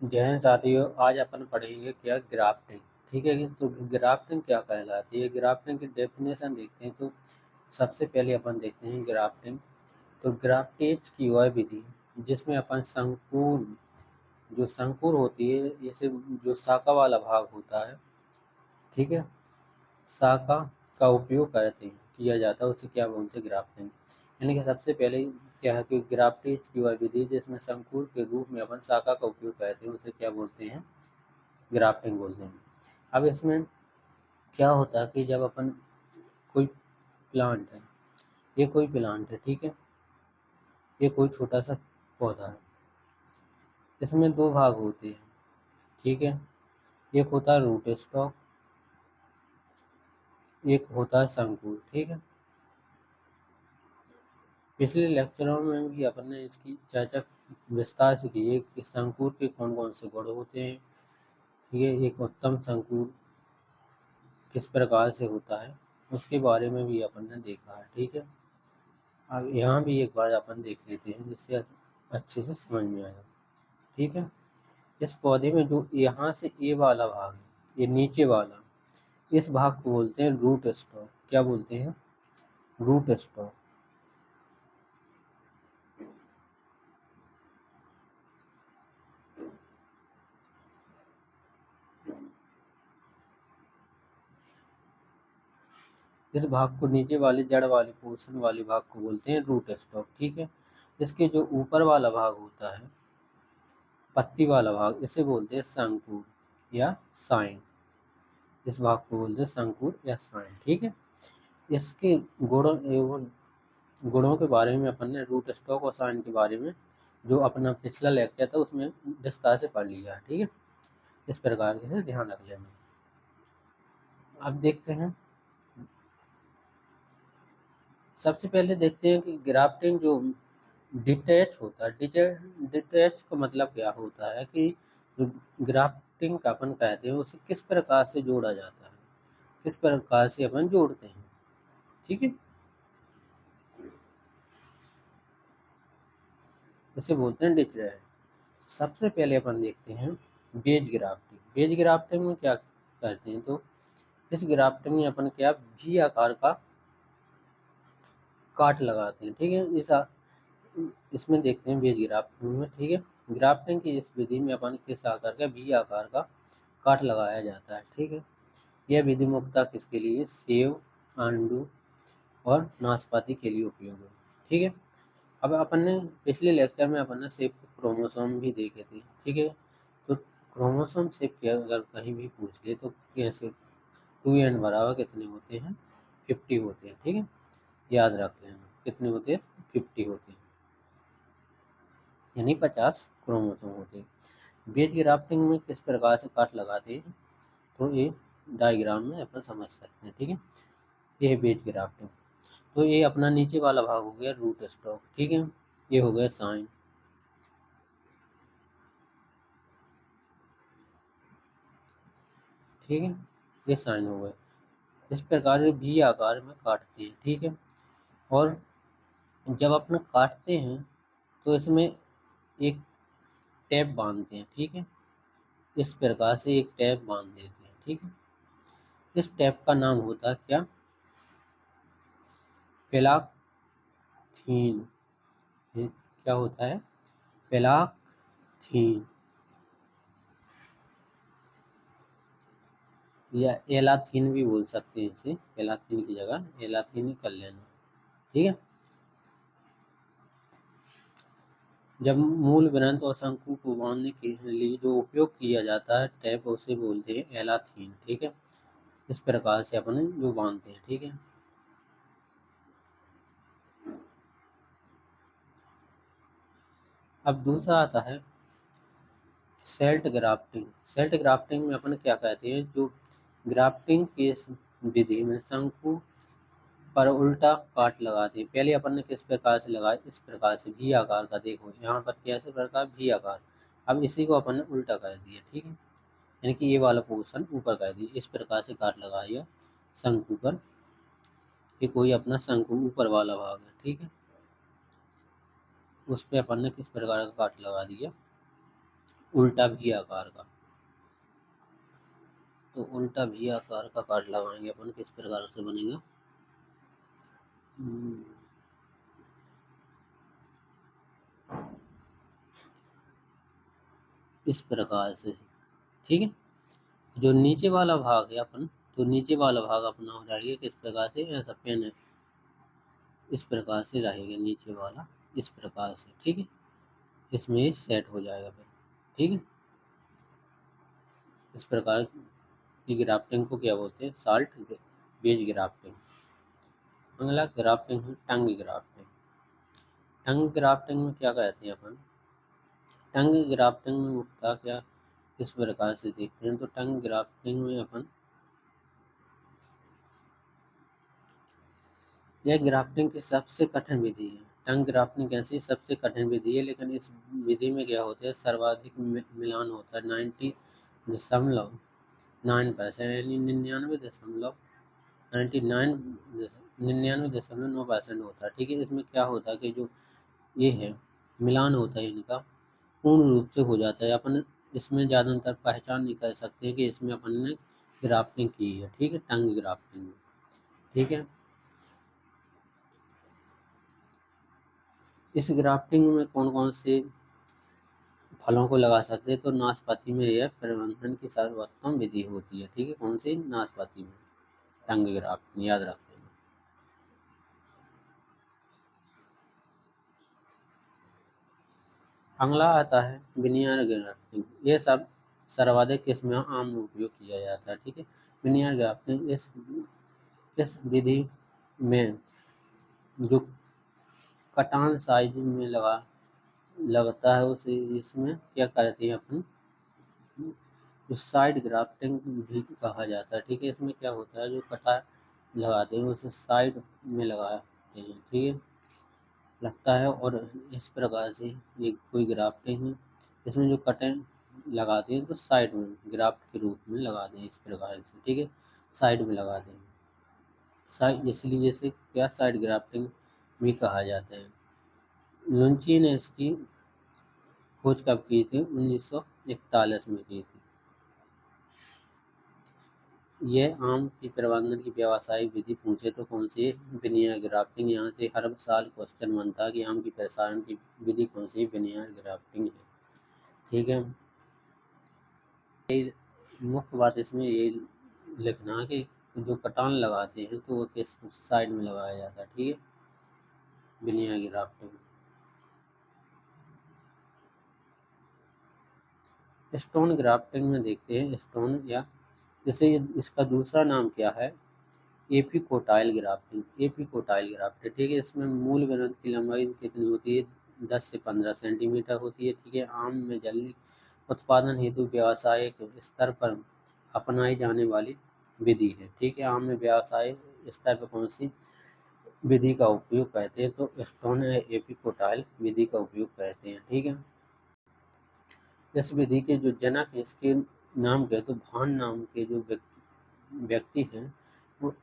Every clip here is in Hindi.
जय हिंद साथियों, आज अपन पढ़ेंगे क्या ग्राफ्टिंग। ठीक है कि तो ग्राफ्टिंग क्या कहलाती है। ग्राफ्टिंग की डेफिनेशन देखते हैं तो सबसे पहले अपन देखते हैं ग्राफ्टिंग। तो ग्राफ्टेज की वह विधि जिसमें अपन संकुर होती है, जैसे जो शाखा वाला भाग होता है, ठीक है, शाखा का उपयोग करते हैं किया जाता है, उसे क्या बोलते हैं ग्राफ्टिंग। यानी कि सबसे पहले क्या है कि ग्राफ्टेज की वह विधि जिसमें संकुर के रूप में अपन शाखा का उपयोग करते हैं उसे क्या बोलते हैं, ग्राफ्टिंग बोलते हैं। अब इसमें क्या होता है कि जब अपन कोई प्लांट है, ये कोई प्लांट है, ठीक है, ये कोई छोटा सा पौधा है, इसमें दो भाग होते हैं, ठीक है। एक होता है रूट स्टॉक, एक होता है संकुल, ठीक है। पिछले लेक्चरों में भी अपन ने इसकी चर्चा विस्तार से की है कि संकुल के कौन कौन से गुण होते हैं, ये एक उत्तम संकुल किस प्रकार से होता है उसके बारे में भी अपन ने देखा है, ठीक है। अब यहाँ भी एक बार अपन देख लेते हैं जिससे अच्छे से समझ में आएगा, ठीक है। इस पौधे में जो यहाँ से ए वाला भाग है, ये नीचे वाला, इस भाग को बोलते हैं रूट स्टॉक। क्या बोलते हैं, रूट स्टॉक। इस भाग को, नीचे वाले जड़ वाले पोर्शन वाले भाग को बोलते हैं रूट स्टॉक, ठीक है। इसके जो ऊपर वाला भाग होता है, पत्ती वाला भाग, इसे बोलते हैं संकुल या साइन। इस भाग को बोलते हैं संकुल या साइन, ठीक है। इसके गुणों एवं गुणों के बारे में अपन ने रूट स्टॉक और साइन के बारे में जो अपना पिछला लेक्चर था उसमें विस्तार से पढ़ लिया है, ठीक है। इस प्रकार से ध्यान रख लेना। अब देखते हैं, सबसे पहले देखते हैं कि ग्राफ्टिंग जो डिटैच होता है, डिटैच का मतलब क्या होता है कि जो ग्राफ्टिंग का अपन कहते हैं उसे किस प्रकार से जोड़ा जाता है, किस प्रकार से अपन जोड़ते हैं, ठीक है, उसे बोलते हैं डिटैच। सबसे पहले अपन देखते हैं बेज ग्राफ्टिंग। बेज ग्राफ्टिंग में क्या करते हैं, तो इस ग्राफ्टिंग में अपन क्या भी आकार का काट लगाते हैं, ठीक है। इसमें देखते हैं बेज ग्राफ्टिंग में, ठीक है। ग्राफ्टिंग की इस विधि में अपन किस आकार का भी आकार का काट लगाया जाता है, ठीक है। यह विधि मुख्यतः किसके लिए, सेब, आंडू और नाशपाती के लिए उपयोग है, ठीक है। अब अपन ने पिछले लेक्चर में अपन ने सेब के क्रोमोसोम भी देखे थे, ठीक है। तो क्रोमोसोम से क्या अगर कहीं भी पूछ ले तो कैसे 2n बराबर कितने होते हैं, 50 होते हैं, ठीक है। याद रख लेना कितने होते हैं, 50 होते हैं, यानी 50 क्रोमोसोम होते हैं। बेज ग्राफ्टिंग में किस प्रकार से काट लगाते हैं तो ये डायग्राम में अपन समझ सकते हैं, ठीक है। ये है बेज ग्राफ्टिंग। तो ये अपना नीचे वाला भाग हो गया रूट स्टॉक, ठीक है। ये हो गया साइन, ठीक है, ये साइन हो गए। इस प्रकार से भी आकार में काटते हैं, ठीक है। और जब अपना काटते हैं तो इसमें एक टैप बांधते हैं, ठीक है। इस प्रकार से एक टैप बांध देते हैं, ठीक है। इस टैप का नाम होता है क्या, पेलाक्थीन। ये क्या होता है, पेलाक्थीन या एलाथीन भी बोल सकते हैं इसे, पेलाथीन की जगह एलाथीन ही कर लेना, ठीक है। जब मूल ग्रंथ और शंकु को बांधने के लिए जो उपयोग किया जाता है टैप, उसे बोलते हैं एलाथीन, ठीक है। इस प्रकार से अपन जो बांधते हैं, ठीक है। अब दूसरा आता है सेल्ट ग्राफ्टिंग। सेल्ट ग्राफ्टिंग में अपन क्या कहते हैं, जो ग्राफ्टिंग के विधि में शंकु पर उल्टा काट लगाते हैं। पहले अपन ने किस प्रकार से लगाया, इस प्रकार से भी आकार का, देखो यहाँ पर कैसे प्रकार भी आकार। अब इसी को अपन ने उल्टा कर दिया, ठीक है, यानी कि ये वाला पोर्शन ऊपर कर दिया, इस प्रकार से काट लगाया शंकु पर। ये कोई अपना शंकु ऊपर वाला भाग है, ठीक है, उस पर अपन ने किस प्रकार का काट लगा दिया, उल्टा भी आकार का। तो उल्टा भी आकार का काट लगाएंगे अपन, किस प्रकार से बनेगा। इस प्रकार से, ठीक है। जो नीचे वाला भाग है अपन, तो नीचे वाला भाग अपना रहेगा किस प्रकार से, ऐसा पेन है, इस प्रकार से रहेगा नीचे वाला, इस प्रकार से, ठीक है। इसमें ये सेट हो जाएगा फिर, ठीक है। इस प्रकार की ग्राफ्टिंग को क्या बोलते हैं, साल्ट बेज ग्राफ्टिंग। अगला ग्राफ्टिंग है टंग ग्राफ्टिंग। टंग ग्राफ्टिंग में क्या कहते हैं अपन, टंग ग्राफ्टिंग में मुख्यतः क्या किस प्रकार से देखते हैं, तो टंग ग्राफ्टिंग में अपन, यह ग्राफ्टिंग की सबसे कठिन विधि है। टंग ग्राफ्टिंग कैसी सबसे कठिन विधि है, लेकिन इस विधि में क्या होता है, सर्वाधिक मिलान होता है, 90.9%, यानी 99.9% होता है, ठीक है। इसमें क्या होता है कि जो ये है मिलान होता है इनका पूर्ण रूप से हो जाता है। अपन इसमें ज़्यादातर पहचान नहीं कर सकते कि इसमें अपन ने ग्राफ्टिंग की है, ठीक है, टंग ग्राफ्टिंग में, ठीक है। इस ग्राफ्टिंग में कौन कौन से फलों को लगा सकते हैं, तो नाशपाती में यह प्रबंधन की सर्वोत्तम विधि होती है, ठीक है। कौन सी, नाशपाती में टंग ग्राफ्टिंग, याद रखते हैं। अगला आता है विनियर ग्राफ्टिंग। ये सब सर्वाधिक इसमें आम उपयोग किया जाता है, ठीक है। विनियर ग्राफ्टिंग इस विधि में जो कटान साइज में लगता है उसे इसमें क्या कहते हैं अपन, जो साइड ग्राफ्टिंग भी कहा जाता है, ठीक है। इसमें क्या होता है, जो कटा लगाते हैं उसे साइड में लगाते हैं, ठीक है, लगता है। और इस प्रकार से ये कोई ग्राफ्टिंग है, इसमें जो कटें लगाते हैं तो साइड में ग्राफ्ट के रूप में लगाते हैं, इस प्रकार से, ठीक है, साइड में लगाते हैं साइड, इसलिए इसे क्या साइड ग्राफ्टिंग भी कहा जाता है। लुंची ने इसकी खोज कब की थी, 1941 में की थी। यह आम की प्रबंधन की व्यावसायिक विधि पूछे तो कौन सी है, विनियर ग्राफ्टिंग। यहाँ से हर साल क्वेश्चन बनता है कि आम की प्रसारण की विधि कौन सी है, विनियर ग्राफ्टिंग है, ठीक है। मुख्य बात इसमें ये लिखना है कि जो कटान लगाते हैं तो वो किस साइड में लगाया जाता है, ठीक है, विनियर ग्राफ्टिंग। स्टोन ग्राफ्टिंग में देखते हैं, स्टोन या जैसे इसका दूसरा नाम क्या है, एपिकोटाइल ग्राफ्टिंग। एपिकोटाइल ग्राफ्टिंग, ठीक है। इसमें मूल ग्रंथ की लंबाई कितनी होती है, 10 से 15 सेंटीमीटर होती है, ठीक है। आम में जल्दी उत्पादन हेतु व्यावसायिक स्तर पर अपनाई जाने वाली विधि है, ठीक है। आम में व्यावसायिक स्तर पर कौन सी विधि का उपयोग करते हैं, तो स्टोन या एपिकोटाइल विधि का उपयोग करते हैं, ठीक है। इस विधि के जो जनक हैं, इसके नाम क्या है, तो भान नाम के जो व्यक्ति हैं वो,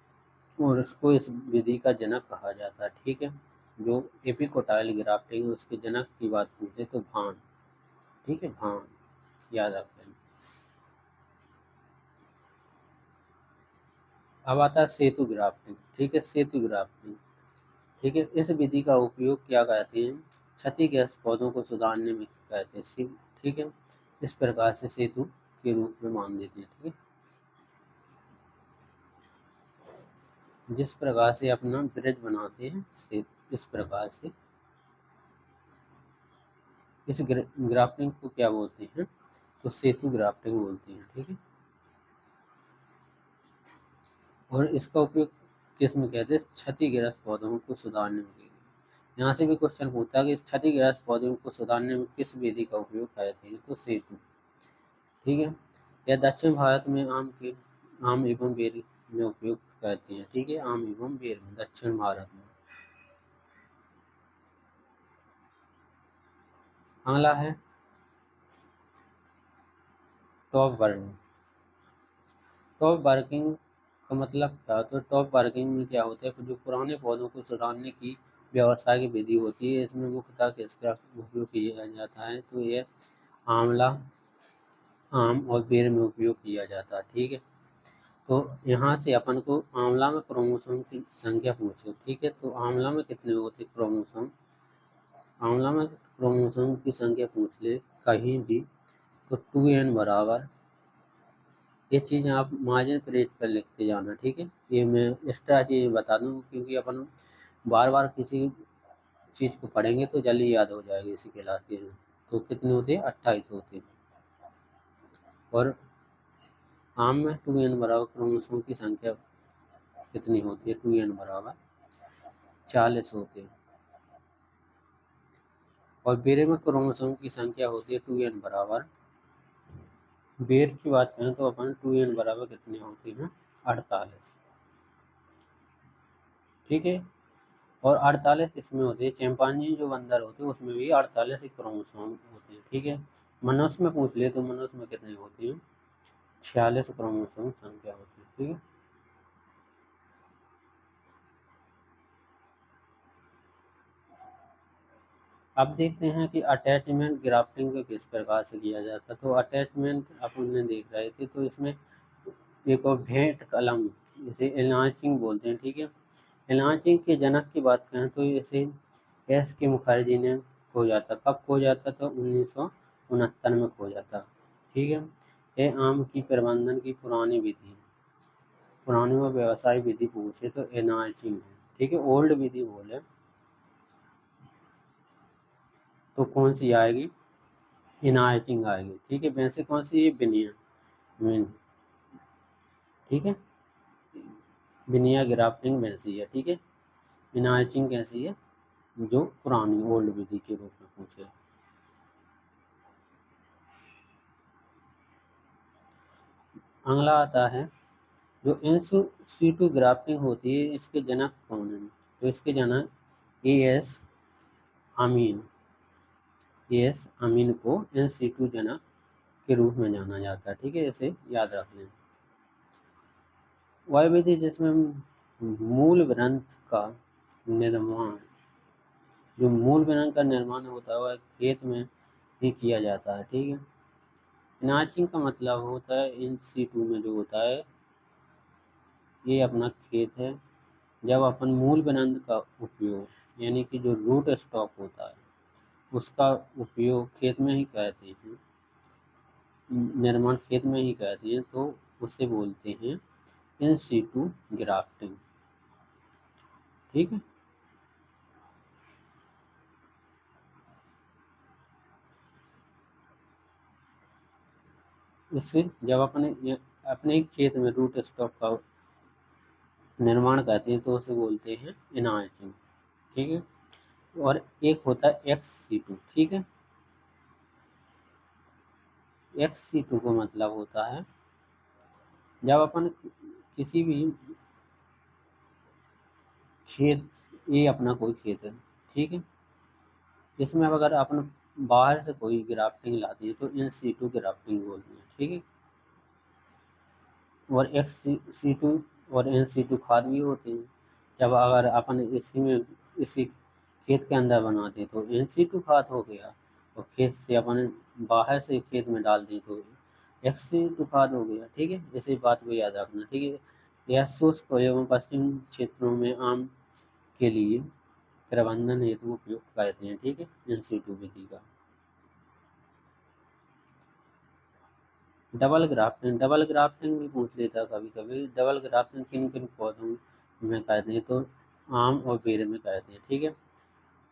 और उसको इस विधि का जनक कहा जाता है, ठीक है। जो एपिकोटाइल ग्राफ्टिंग है उसके जनक की बात पूछे तो भान, ठीक है, भान, याद रखते हैं। अब आता है सेतु ग्राफ्टिंग, ठीक है, सेतु ग्राफ्टिंग, ठीक है। इस विधि का उपयोग क्या करते हैं, क्षतिग्रस्त पौधों को सुधारने में करते हैं, ठीक है। इस प्रकार से सेतु के रूप में मान देते हैं, ठीक है। जिस प्रकार से अपना ब्रिज बनाते हैं, इस प्रकार से इस ग्राफ्टिंग को क्या बोलते हैं, तो सेतु ग्राफ्टिंग बोलते हैं, ठीक है। और इसका उपयोग किस में कहते हैं, क्षतिग्रस्त पौधों को सुधारने में। यहाँ से भी क्वेश्चन पूछता है कि क्षतिग्रस्त पौधों को सुधारने में किस विधि का उपयोग करते हैं, तो सेतु, ठीक है। यह दक्षिण भारत में आम एवं बेर में उपयोग करते हैं, ठीक है, आम एवं बेर में दक्षिण भारत में। अगला है टॉप वर्किंग। टॉप वर्किंग का मतलब क्या, तो टॉप वर्किंग में क्या होता है, जो पुराने पौधों को सुधारने की व्यवस्था की विधि होती है, इसमें मुख्यतः किसका उपयोग किया जाता है, तो यह आंवला आम और बेर में उपयोग किया जाता है। ठीक है, तो यहाँ से अपन को आंवला में क्रोमोसोम की संख्या पूछो। ठीक है, तो आंवला में कितने होते क्रोमोसोम, आंवला में क्रोमोसोम की संख्या पूछ ले कहीं भी तो 2n बराबर, ये चीज़ आप मार्जिन पर रेट कर लिखते जाना। ठीक है, ये मैं एक्स्ट्रा चीज़ बता दूँ क्योंकि अपन बार बार किसी चीज़ को पढ़ेंगे तो जल्दी याद हो जाएगी इसी क्लास के। तो कितने होते हैं, 28 होते हैं। और आम में 2n बराबर क्रोमोसोम की संख्या कितनी होती है, 2n बराबर 40 होते हैं। और बेर में क्रोमोसोम की संख्या होती है 2n बराबर, बेर की बात करें तो अपन 2n बराबर कितने होते हैं, 48। ठीक है, और 48 इसमें होते हैं, चैंपांजी जो बंदर होते हैं उसमें भी 48 ही क्रोमोसोम होते हैं। ठीक है, मनुष्य में पूछ ले तो मनुष्य में कितने होते हैं, 46 क्रोमोसोम संख्या होती है। ठीक है, अब देखते हैं कि अटैचमेंट ग्राफ्टिंग को किस प्रकार से किया जाता है। तो अटैचमेंट अपन ने देख रहे थे, तो इसमें एक और भेंट कलम, इसे एलाचिंग बोलते हैं। ठीक है, एलाचिंग के जनक की बात करें तो इसे एस के मुखर्जी ने खोजा था। कब खोजा था, तो 1969 में खोजा था। ठीक है, ये आम की प्रबंधन की पुरानी विधि, पुरानी व व्यवसाय विधि पूछे तो एनाचिंग है। ठीक है, ओल्ड विधि बोले तो कौन सी आएगी, इनाचिंग आएगी। ठीक है, वैसे कौन सी है, बिनिया, ठीक है, बिनिया ग्राफ्टिंग वैसी है। ठीक है, इनाचिंग कैसी है, जो पुरानी ओल्ड विधि के रूप में पूछे। अगला आता है जो इन सीटू ग्राफ्टिंग होती है, इसके जनक कौन है, तो इसके जनक A S Amin, A S अमीन को इन सीटू जनक के रूप में जाना जाता है। ठीक है, इसे याद रख लें। वह विधि जिसमें मूल ग्रंथ का निर्माण, जो मूल ग्रंथ का निर्माण होता है वह खेत में ही किया जाता है। ठीक है, नाचिंग का मतलब होता है इन सीटू में जो होता है, ये अपना खेत है। जब अपन मूल ग्रंथ का उपयोग यानी कि जो रूट स्टॉक होता है उसका उपयोग खेत में ही करते हैं, निर्माण खेत में ही करते हैं, तो उसे बोलते हैं इन सीटू ग्राफ्टिंग। ठीक है, उससे जब अपने अपने खेत में रूट स्टॉक का निर्माण करते हैं तो उसे बोलते हैं इनाचिंग। ठीक है, और एक होता है एक्स सीटू। ठीक है, एक्स सीटू का मतलब होता है जब अपन किसी भी खेत, ये अपना कोई खेत है। ठीक है, इसमें अगर अपन बाहर से कोई ग्राफ्टिंग लाती है तो इन सीटू ग्राफ्टिंग बोलते हैं। ठीक है, और एक्स सीटू और इन सीटू खाद भी होते हैं। जब अगर अपन इसी में इसी खेत के अंदर बनाते हैं तो इन सीटू खाद हो गया, और खेत से अपन बाहर से खेत में डाल दी तो एक्स सीटू खाद हो गया। ठीक है, इसी बात को याद रखना। ठीक है, यह शुष्क एवं पश्चिम क्षेत्रों में आम के लिए प्रबंधन हेतु उपयोग करते हैं। ठीक है, इन सीटू विधि का। डबल ग्राफ्टिंग भी पूछ लेता कभी कभी। डबल ग्राफ्टिंग किन किन पौधों में करते हैं, तो आम और बेर में करते हैं। ठीक है,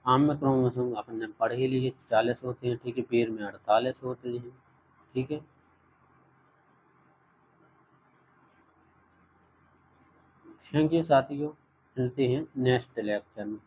आम में क्रोमोसोम अपन ने पढ़ ही लिए 40 होते हैं। ठीक है, बेर में 48 होते हैं। ठीक है, थैंक यू साथियों, मिलते हैं नेक्स्ट लेक्चर में।